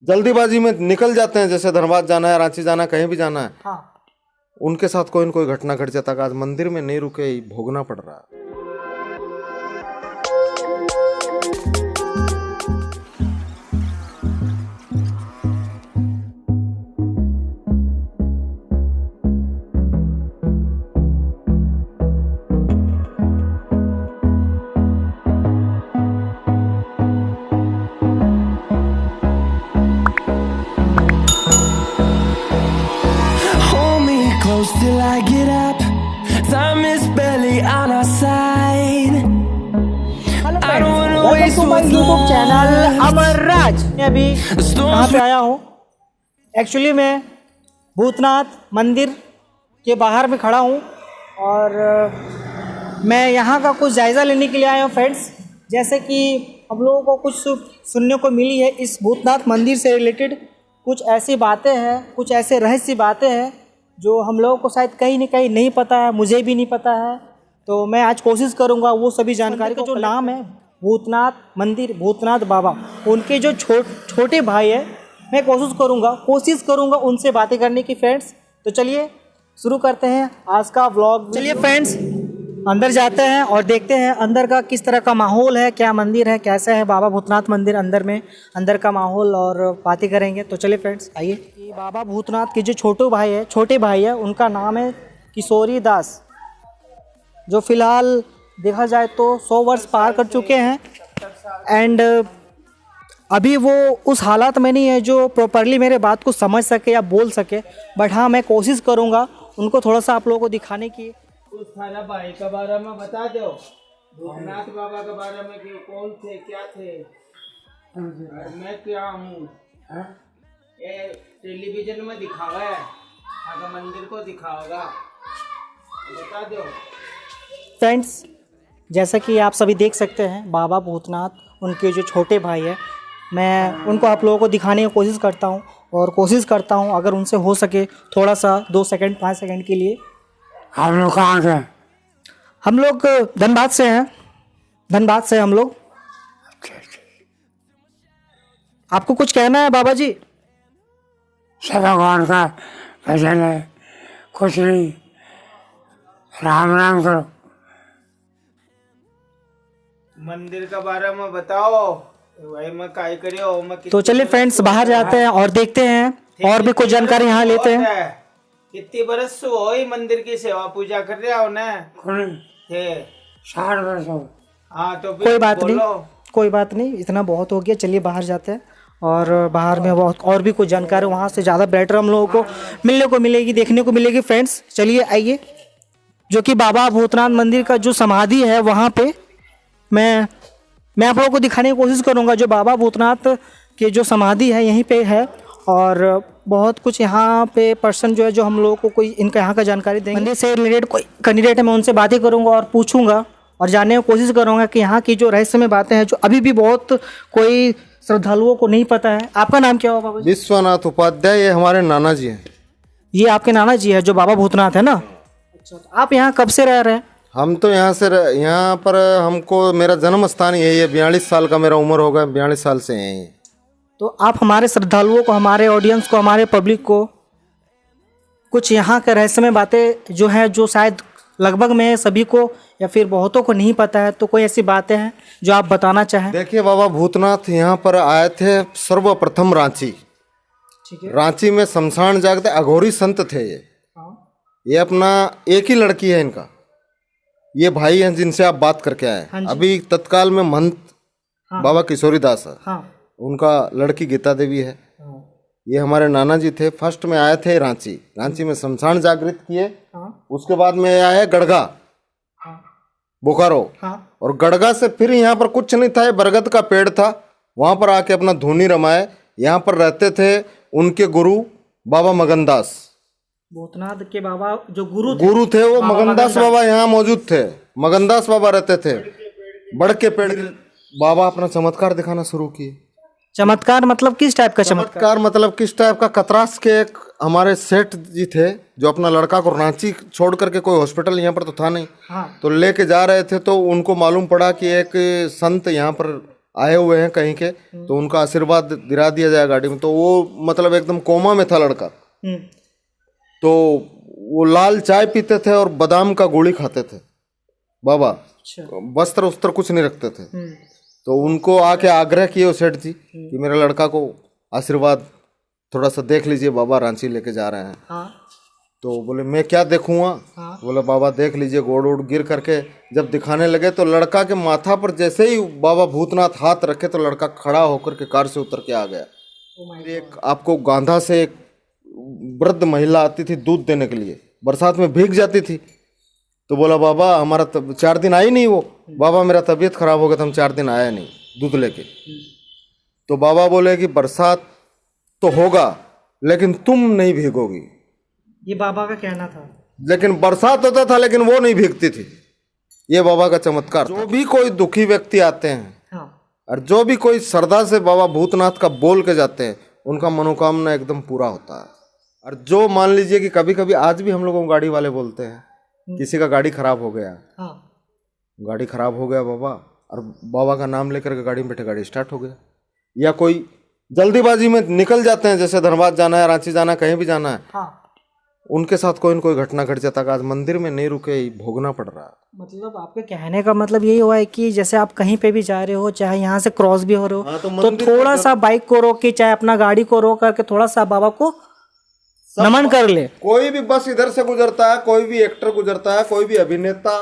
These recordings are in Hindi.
जल्दीबाजी में निकल जाते हैं, जैसे धनबाद जाना है, रांची जाना है, कहीं भी जाना है। हाँ। उनके साथ कोई न कोई घटना घट जाता है। आज मंदिर में नहीं रुके, भोगना पड़ रहा है। Close till I get up. Time is barely on our side. Hello I don't wanna welcome waste to my what's YouTube channel left. Amar Raj. मैं अभी कहाँ पे आया हूँ? एक्चुअली मैं भूतनाथ मंदिर के बाहर में खड़ा हूँ और मैं यहाँ का कुछ जायज़ा लेने के लिए आया हूँ फ्रेंड्स। जैसे कि हम लोगों को कुछ सुनने को मिली है इस भूतनाथ मंदिर से रिलेटेड, कुछ ऐसी बातें हैं, कुछ ऐसे रहस्य बातें हैं जो हम लोगों को शायद कहीं न कहीं नहीं पता है, मुझे भी नहीं पता है। तो मैं आज कोशिश करूंगा वो सभी जानकारी का जो नाम है भूतनाथ मंदिर, भूतनाथ बाबा, उनके जो छोटे भाई है, मैं कोशिश करूंगा उनसे बातें करने की फ्रेंड्स। तो चलिए शुरू करते हैं आज का व्लॉग। चलिए फ्रेंड्स अंदर जाते हैं और देखते हैं अंदर का किस तरह का माहौल है, क्या मंदिर है, कैसा है बाबा भूतनाथ मंदिर अंदर का माहौल, और बातें करेंगे। तो चलिए फ्रेंड्स आइए। ये बाबा भूतनाथ के जो छोटे भाई है उनका नाम है किशोरी दास, जो फिलहाल देखा जाए तो 100 वर्ष पार कर चुके हैं। एंड अभी वो उस हालात में नहीं है जो प्रॉपरली मेरे बात को समझ सके या बोल सके, बट हाँ मैं कोशिश करूँगा उनको थोड़ा सा आप लोगों को दिखाने की। उस थाना भाई के बारे में बता दो, भूतनाथ बाबा के बारे में कि कौन थे, क्या थे, और मैं क्या हूँ। ये टेलीविजन में दिखावा है, आगे मंदिर को दिखाओगा, बता दो फ्रेंड्स। जैसा कि आप सभी देख सकते हैं बाबा भूतनाथ, उनके जो छोटे भाई है, मैं उनको आप लोगों को दिखाने की कोशिश करता हूँ और कोशिश करता हूँ अगर उनसे हो सके थोड़ा सा 2 सेकंड 5 सेकंड के लिए। आप लोग कहाँ से? हम लोग धनबाद से हैं, धनबाद से हम लोग। आपको कुछ कहना है बाबा जी? सब भगवान का भजन है, कुछ नहीं, राम राम करो। मंदिर के बारे में बताओ, वही मैं काय करियो मैं। तो चलिए फ्रेंड्स बाहर जाते हैं और देखते हैं और भी कुछ जानकारी यहाँ लेते हैं। कितनी बरस से हो ही मंदिर की सेवा पूजा कर रहे हो ना? थे 60 वर्ष हो। हाँ तो कोई बात नहीं, इतना बहुत हो गया। चलिए बाहर जाते हैं और बाहर में बहुत और भी कुछ जानकारी वहाँ से ज़्यादा बेटर हम लोगों को मिलने को मिलेगी, देखने को मिलेगी फ्रेंड्स। चलिए आइए, जो कि बाबा भूतनाथ मंदिर का जो समाधि है वहाँ पे मैं आप लोगों को दिखाने की कोशिश करूँगा। जो बाबा भूतनाथ के जो समाधि है यहीं पे है और बहुत कुछ यहाँ पे पर्सन जो है जो हम लोगों को कोई इनका यहाँ का जानकारी देंगे। मंदिर से रिलेटेड कोई कैंडिडेट है, मैं उनसे बातें करूँगा और पूछूंगा और जानने की कोशिश करूँगा कि यहाँ की जो रहस्यमय बातें हैं जो अभी भी बहुत कोई श्रद्धालुओं को नहीं पता है। आपका नाम क्या होगा बाबा जी? विश्वनाथ उपाध्याय, ये हमारे नाना जी हैं। ये आपके नाना जी है जो बाबा भूतनाथ है ना? अच्छा, तो आप यहाँ कब से रह रहे हैं? हम तो यहाँ पर हमको मेरा जन्म स्थान यही है। 42 साल का मेरा उम्र होगा, 42 साल से यही है। तो आप हमारे श्रद्धालुओं को, हमारे ऑडियंस को, हमारे पब्लिक को कुछ यहाँ के रहस्यमय बातें जो हैं, जो शायद लगभग में सभी को या फिर बहुतों को नहीं पता है, तो कोई ऐसी बातें हैं जो आप बताना चाहें? देखिए बाबा भूतनाथ यहाँ पर आए थे सर्वप्रथम रांची। ठीक है। रांची में शमशान जागते अघोरी संत थे ये अपना एक ही लड़की है इनका, ये भाई हैं जिनसे आप बात करके आए। अभी तत्काल में महंत बाबा किशोरी दास है, उनका लड़की गीता देवी है। ये हमारे नाना जी थे। फर्स्ट में आए थे रांची में शमशान जागृत किए। उसके बाद में आए गढ़गा, बोकारो। और गढ़गा से फिर यहाँ पर कुछ नहीं था, ये बरगद का पेड़ था, वहाँ पर आके अपना धूनी रमाए। यहाँ पर रहते थे उनके गुरु बाबा मगनदास। भूतनाथ के बाबा जो गुरु थे वो मगनदास बाबा यहाँ मौजूद थे। मगनदास बाबा रहते थे बड़ के पेड़। बाबा अपना चमत्कार दिखाना शुरू किए। चमत्कार मतलब किस टाइप का चमत्कार? मतलब किस टाइप का? कतरास के एक हमारे सेठ जी थे जो अपना लड़का को रांची छोड़ करके, कोई हॉस्पिटल यहाँ पर तो था नहीं, तो लेके जा रहे थे। तो उनको मालूम पड़ा कि एक संत यहाँ पर आए हुए हैं कहीं के, तो उनका आशीर्वाद दिला दिया जाए गाड़ी में। तो वो मतलब एकदम कोमा में था लड़का। तो वो लाल चाय पीते थे और बादाम का गोली खाते थे बाबा। वस्त्र उस्त्र कुछ नहीं रखते थे। तो उनको आके आग्रह किए वो सेठ जी कि मेरे लड़का को आशीर्वाद थोड़ा सा देख लीजिए, बाबा रांची लेके जा रहे हैं। तो बोले मैं क्या देखूंगा। बोले बाबा देख लीजिए। गोड़ उड़ गिर करके जब दिखाने लगे तो लड़का के माथा पर जैसे ही बाबा भूतनाथ हाथ रखे तो लड़का खड़ा होकर के कार से उतर के आ गया। एक आपको गांधा से एक वृद्ध महिला आती थी दूध देने के लिए, बरसात में भीग जाती थी। तो बोला बाबा हमारा 4 दिन आई नहीं वो। बाबा मेरा तबीयत खराब हो गया था, हम 4 दिन आया नहीं दूध लेके। तो बाबा बोले कि बरसात तो होगा लेकिन तुम नहीं भीगोगी। ये बाबा का कहना था। लेकिन बरसात होता था लेकिन वो नहीं भीगती थी। ये बाबा का चमत्कार। जो भी कोई दुखी व्यक्ति आते हैं और जो भी कोई श्रद्धा से बाबा भूतनाथ का बोल के जाते हैं उनका मनोकामना एकदम पूरा होता है। और जो मान लीजिए कि कभी कभी आज भी हम लोगों को गाड़ी वाले बोलते हैं किसी का गाड़ी खराब हो गया, गाड़ी खराब हो गया बाबा, और बाबा का नाम लेकर के गाड़ी में बैठे गाड़ी स्टार्ट हो गया। या कोई जल्दीबाजी में निकल जाते हैं, जैसे धनबाद जाना है, रांची जाना है, कहीं भी जाना है, उनके साथ कोई न कोई घटना घट जाता है। आज मंदिर में नहीं रुके, भोगना पड़ रहा है। मतलब आपके कहने का मतलब यही हुआ है कि जैसे आप कहीं पे भी जा रहे हो, चाहे यहाँ से क्रॉस भी हो रहे हो, तो थोड़ा सा बाइक को रोक के, चाहे अपना गाड़ी को रोक करके थोड़ा सा बाबा को नमन कर ले। कोई भी बस इधर से गुजरता है, कोई भी एक्टर गुजरता है, कोई भी अभिनेता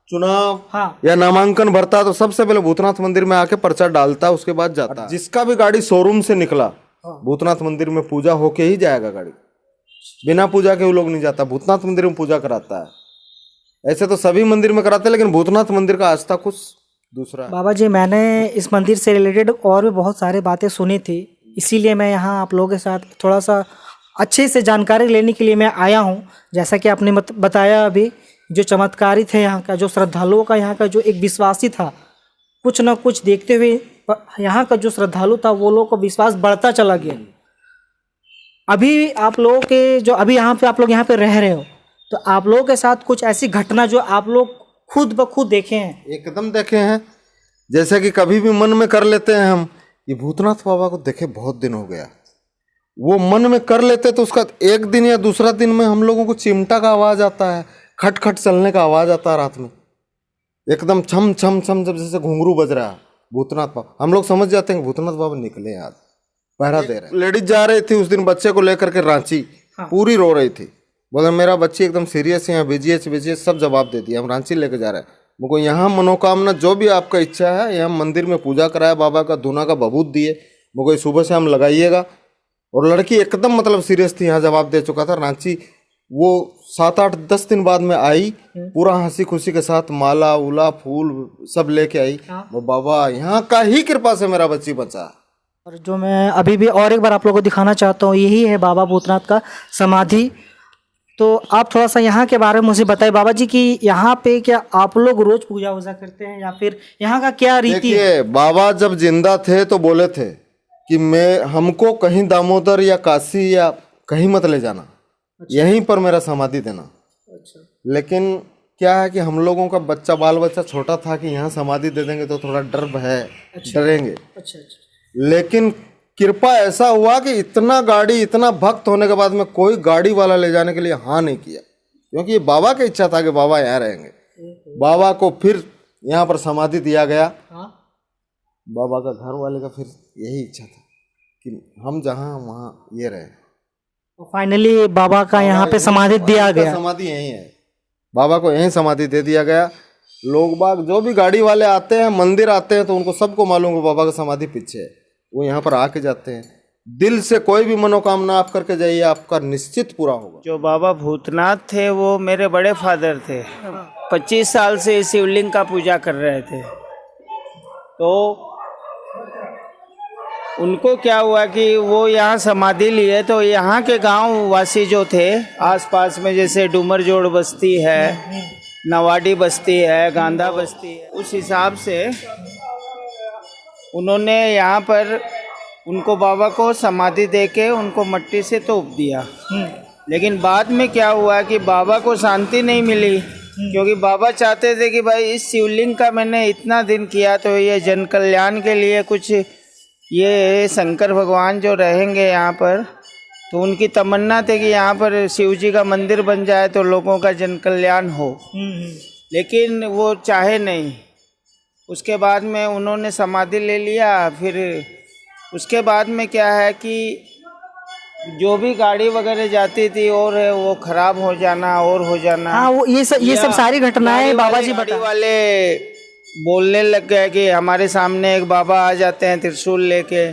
चुनाव या नामांकन भरता है तो सबसे पहले भूतनाथ मंदिर में आके पर्चा डालता है, उसके बाद जाता है। जिसका भी गाड़ी शोरूम से निकला भूतनाथ मंदिर में पूजा होके ही जाएगा। गाड़ी बिना पूजा के वो लोग नहीं जाता, भूतनाथ मंदिर में पूजा कराता है। ऐसे तो सभी मंदिर में कराते हैं लेकिन भूतनाथ मंदिर का आस्था कुछ दूसरा है। बाबा जी मैंने इस मंदिर से रिलेटेड और भी बहुत सारी बातें सुनी थी, इसीलिए मैं यहाँ आप लोगों के साथ थोड़ा सा अच्छे से जानकारी लेने के लिए मैं आया हूँ। जैसा कि आपने बताया अभी, जो चमत्कारी थे यहाँ का, जो श्रद्धालुओं का यहाँ का जो एक विश्वासी था, कुछ ना कुछ देखते हुए यहाँ का जो श्रद्धालु था वो लोग का विश्वास बढ़ता चला गया। अभी आप लोगों के जो अभी यहाँ पे आप लोग यहाँ पे रह रहे हो, तो आप लोगों के साथ कुछ ऐसी घटना जो आप लोग खुद ब खुद देखे हैं? एकदम देखे हैं। जैसे कि कभी भी मन में कर लेते हैं हम, ये भूतनाथ बाबा को देखे बहुत दिन हो गया, वो मन में कर लेते तो उसका एक दिन या दूसरा दिन में हम लोगों को चिमटा का आवाज आता है, खट खट चलने का आवाज आता है रात में, एकदम छम छम छम, जब जैसे घुंघरू बज रहा है भूतनाथ बाबा। हम लोग समझ जाते हैं कि भूतनाथ बाबा निकले आज, पहरा दे रहे हैं। लेडीज जा रही थी उस दिन बच्चे को लेकर के रांची, पूरी रो रही थी, बोले मेरा बच्ची एकदम सीरियस है, यहाँ भेजिए सब जवाब दे दिया, हम रांची लेके जा रहे हैं। मुझको यहाँ मनोकामना जो भी आपका इच्छा है, यहाँ मंदिर में पूजा कराया, बाबा का धूना का बबूत दिए, मुझको सुबह से हम लगाइएगा। और लड़की एकदम मतलब सीरियस थी, यहाँ जवाब दे चुका था। रांची वो 7-8-10 दिन बाद में आई, पूरा हंसी खुशी के साथ, माला उला फूल सब लेके आई। वो बाबा यहाँ का ही कृपा से मेरा बच्ची बचा। और जो मैं अभी भी और एक बार आप लोगों को दिखाना चाहता हूँ, यही है बाबा भूतनाथ का समाधि। तो आप थोड़ा सा यहाँ के बारे में मुझे बताइए बाबा जी कि यहाँ पे क्या आप लोग रोज पूजा वूजा करते हैं या फिर यहाँ का क्या रीति है? बाबा जब जिंदा थे तो बोले थे कि हमको कहीं दामोदर या काशी या कहीं मत ले जाना, यहीं पर मेरा समाधि देना। लेकिन क्या है कि हम लोगों का बाल बच्चा छोटा था कि यहाँ समाधि दे देंगे तो थोड़ा डर है, डरेंगे। लेकिन कृपा ऐसा हुआ कि इतना गाड़ी, इतना भक्त होने के बाद में कोई गाड़ी वाला ले जाने के लिए हाँ नहीं किया, क्योंकि ये बाबा की इच्छा था कि बाबा यहाँ रहेंगे। बाबा को फिर यहाँ पर समाधि दिया गया। बाबा का घर वाले का फिर यही इच्छा था कि हम जहाँ वहाँ ये रहे। फाइनली बाबा का यहाँ पे समाधि दिया गया। समाधि यही है, बाबा को यहीं समाधि दे दिया गया। लोग बाग जो भी गाड़ी वाले आते हैं, मंदिर आते हैं, तो उनको सबको मालूम है बाबा का समाधि पीछे है, वो यहाँ पर आके जाते हैं। दिल से कोई भी मनोकामना आप करके जाइए, आपका निश्चित पूरा होगा। जो बाबा भूतनाथ थे वो मेरे बड़े फादर थे, 25 साल से इस शिवलिंग का पूजा कर रहे थे। तो उनको क्या हुआ कि वो यहाँ समाधि लिए, तो यहाँ के गांव वासी जो थे आसपास में, जैसे डूमर जोड़ बस्ती है, नवाडी बस्ती है, गांधा बस्ती है, उस हिसाब से उन्होंने यहाँ पर उनको बाबा को समाधि देके उनको मट्टी से तोप दिया। लेकिन बाद में क्या हुआ कि बाबा को शांति नहीं मिली, क्योंकि बाबा चाहते थे कि भाई इस शिवलिंग का मैंने इतना दिन किया तो ये जन कल्याण के लिए कुछ, ये शंकर भगवान जो रहेंगे यहाँ पर, तो उनकी तमन्ना थी कि यहाँ पर शिव जी का मंदिर बन जाए तो लोगों का जन कल्याण हो। लेकिन वो चाहे नहीं। उसके बाद में उन्होंने समाधि ले लिया। फिर उसके बाद में क्या है कि जो भी गाड़ी वगैरह जाती थी और वो खराब हो जाना और हो जाना। हाँ, वो ये सब सारी घटनाएं बाबा जी गाड़ी वाले बोलने लग गए कि हमारे सामने एक बाबा आ जाते हैं त्रिशूल लेके,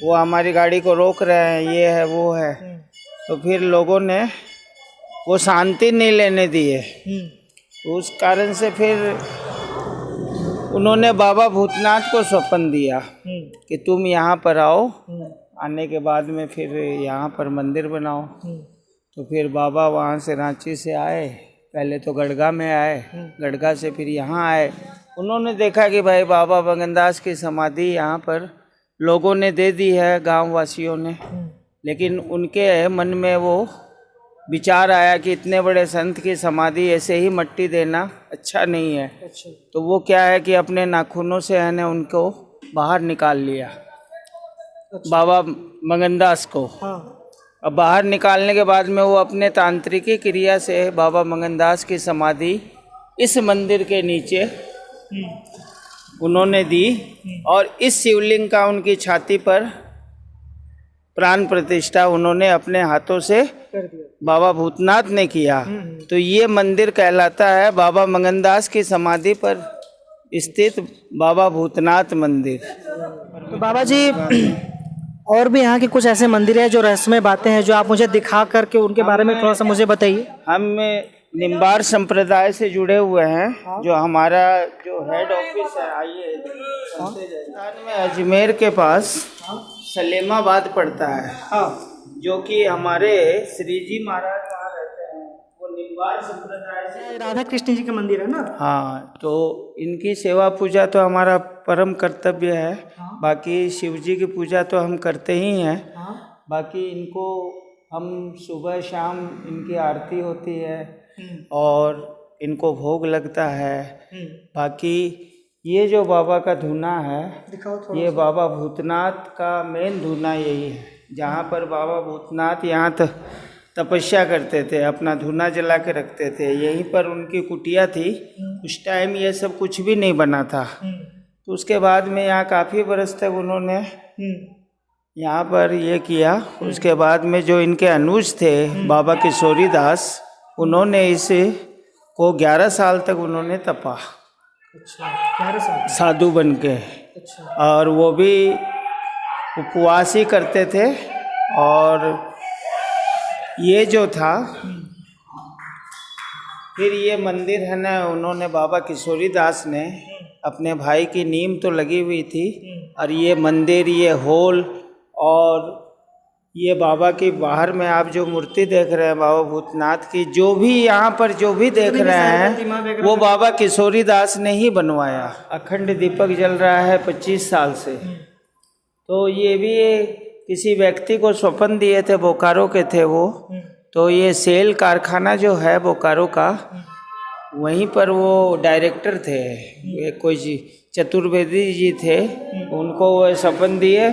वो हमारी गाड़ी को रोक रहे हैं, ये है वो है। तो फिर लोगों ने वो शांति नहीं लेने दिए। उस कारण से फिर उन्होंने बाबा भूतनाथ को सौंपन दिया कि तुम यहाँ पर आओ। आने के बाद में फिर यहाँ पर मंदिर बनाओ। तो फिर बाबा वहाँ से रांची से आए, पहले तो गढ़गा में आए, गढ़गा से फिर यहाँ आए। उन्होंने देखा कि भाई बाबा मगनदास की समाधि यहाँ पर लोगों ने दे दी है, गांव वासियों ने, लेकिन उनके मन में वो विचार आया कि इतने बड़े संत की समाधि ऐसे ही मट्टी देना अच्छा नहीं है। तो वो क्या है कि अपने नाखूनों से है ना उनको बाहर निकाल लिया, बाबा मगनदास को। अब बाहर निकालने के बाद में वो अपने तांत्रिकी क्रिया से बाबा मगनदास की समाधि इस मंदिर के नीचे उन्होंने दी और इस शिवलिंग का उनकी छाती पर प्राण प्रतिष्ठा उन्होंने अपने हाथों से बाबा भूतनाथ ने किया। तो ये मंदिर कहलाता है बाबा मगनदास की समाधि पर स्थित बाबा भूतनाथ मंदिर। तो बाबा जी और भी यहाँ के कुछ ऐसे मंदिर हैं जो रहस्यमय बातें हैं जो आप मुझे दिखा करके उनके बारे में थोड़ा सा मुझे बताइए। हम निम्बार संप्रदाय से जुड़े हुए हैं। जो हमारा जो हेड ऑफिस है, आइए राजस्थान में अजमेर के पास सलेमाबाद पड़ता है, जो कि हमारे श्री जी महाराज वहाँ रहते हैं। वो निम्बार संप्रदाय से राधा कृष्ण जी का मंदिर है ना। हाँ, तो इनकी सेवा पूजा तो हमारा परम कर्तव्य है। बाकी शिव जी की पूजा तो हम करते ही हैं। बाकी इनको हम सुबह शाम इनकी आरती होती है और इनको भोग लगता है। बाकी ये जो बाबा का धूना है, ये बाबा भूतनाथ का मेन धूना यही है, जहाँ पर बाबा भूतनाथ यहाँ तपस्या करते थे, अपना धूना जला के रखते थे। यहीं पर उनकी कुटिया थी। उस टाइम ये सब कुछ भी नहीं बना था। तो उसके बाद में यहाँ काफ़ी बरस तक उन्होंने यहाँ पर ये किया। उसके बाद में जो इनके अनुज थे बाबा किशोरी दास, उन्होंने इसे को 11 साल तक उन्होंने तपा। अच्छा, 11 साल साधु बन के। अच्छा। और वो भी उपवास ही करते थे। और ये जो था, फिर ये मंदिर है ना, उन्होंने बाबा किशोरी दास ने अपने भाई की नीम तो लगी हुई थी, और ये मंदिर, ये हॉल और ये बाबा की बाहर में आप जो मूर्ति देख रहे हैं बाबा भूतनाथ की, जो भी यहाँ पर जो भी देख रहे हैं वो बाबा किशोरी दास ने ही बनवाया। अखंड दीपक जल रहा है 25 साल से। तो ये भी किसी व्यक्ति को सौंपन दिए थे, बोकारो के थे वो। तो ये सेल कारखाना जो है बोकारो का, वहीं पर वो डायरेक्टर थे, कोई चतुर्वेदी जी थे। उनको वो सौंपन दिए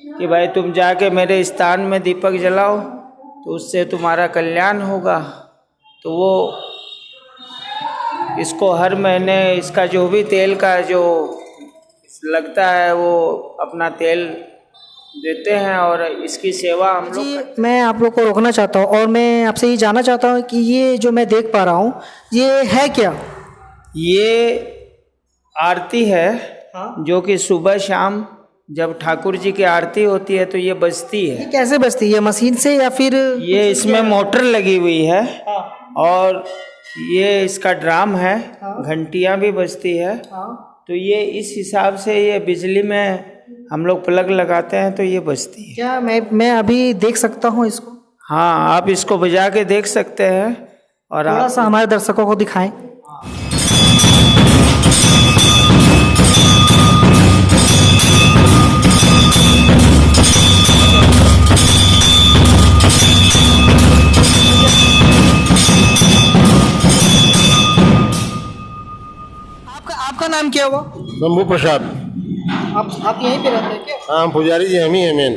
कि भाई तुम जाके मेरे स्थान में दीपक जलाओ तो उससे तुम्हारा कल्याण होगा। तो वो इसको हर महीने इसका जो भी तेल का जो लगता है वो अपना तेल देते हैं और इसकी सेवा हम लोग। मैं आप लोग को रोकना चाहता हूँ और मैं आपसे ये जानना चाहता हूँ कि ये जो मैं देख पा रहा हूँ ये है क्या? ये आरती है जो कि सुबह शाम जब ठाकुर जी की आरती होती है तो ये बजती है। ये कैसे बजती है? मशीन से या फिर ये इसमें मोटर लगी हुई है और ये इसका ड्राम है, घंटियाँ भी बजती है। तो ये इस हिसाब से ये बिजली में हम लोग प्लग लगाते हैं तो ये बजती है। क्या मैं अभी देख सकता हूँ इसको? हाँ, आप इसको बजा के देख सकते हैं और थोड़ा सा हमारे दर्शकों को दिखाएं। क्या हुआ? शंभू प्रसाद। आप यहीं पे रहते हैं क्या? हाँ, हम पुजारी जी हम ही हैं मेन।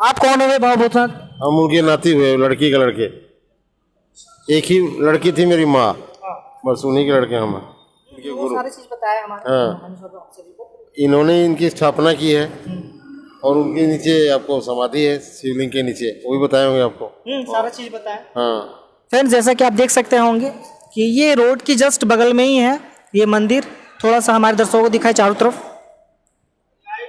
आप कौन हुए बाबा भूतनाथ? हम उनके नाती हुए, लड़की के लड़के। एक ही लड़की थी मेरी माँ, बस उन्हीं के लड़के हम हैं, उनके गुरु। सारी चीज बताया हमारे हाँ, इन्होंने इनकी स्थापना की है और उनके नीचे आपको समाधि है शिवलिंग के नीचे, वो भी बताए होंगे आपको। सारा चीज बताया। हाँ, फ्रेंड्स, जैसा कि आप देख सकते होंगे कि ये रोड की जस्ट बगल में ही है ये मंदिर। थोड़ा सा हमारे दर्शकों को दिखाए चारों तरफ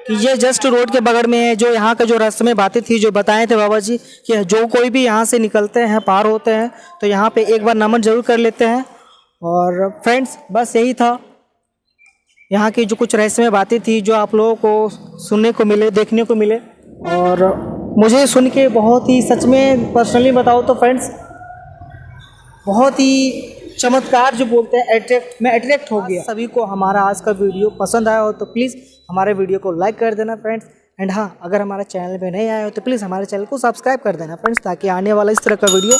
कि ये जस्ट रोड के बगल में है। जो यहाँ का जो रहस्यमय बातें थी जो बताए थे बाबा जी कि जो कोई भी यहाँ से निकलते हैं, पार होते हैं, तो यहाँ पे एक बार नमन जरूर कर लेते हैं। और फ्रेंड्स, बस यही था यहाँ की जो कुछ रहस्यमय बातें थी जो आप लोगों को सुनने को मिले, देखने को मिले। और मुझे सुन के बहुत ही, सच में पर्सनली बताओ तो फ्रेंड्स, बहुत ही चमत्कार जो बोलते हैं, मैं अट्रैक्ट हो गया। सभी को हमारा आज का वीडियो पसंद आया हो तो प्लीज़ हमारे वीडियो को लाइक कर देना फ्रेंड्स। एंड हाँ, अगर हमारे चैनल पे नहीं आए हो तो प्लीज़ हमारे चैनल को सब्सक्राइब कर देना फ्रेंड्स, ताकि आने वाला इस तरह का वीडियो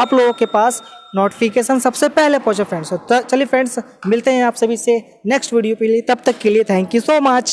आप लोगों के पास नोटिफिकेशन सबसे पहले पहुँचे फ्रेंड्स। तो चलिए फ्रेंड्स, मिलते हैं आप सभी से नेक्स्ट वीडियो के लिए। तब तक के लिए थैंक यू सो मच।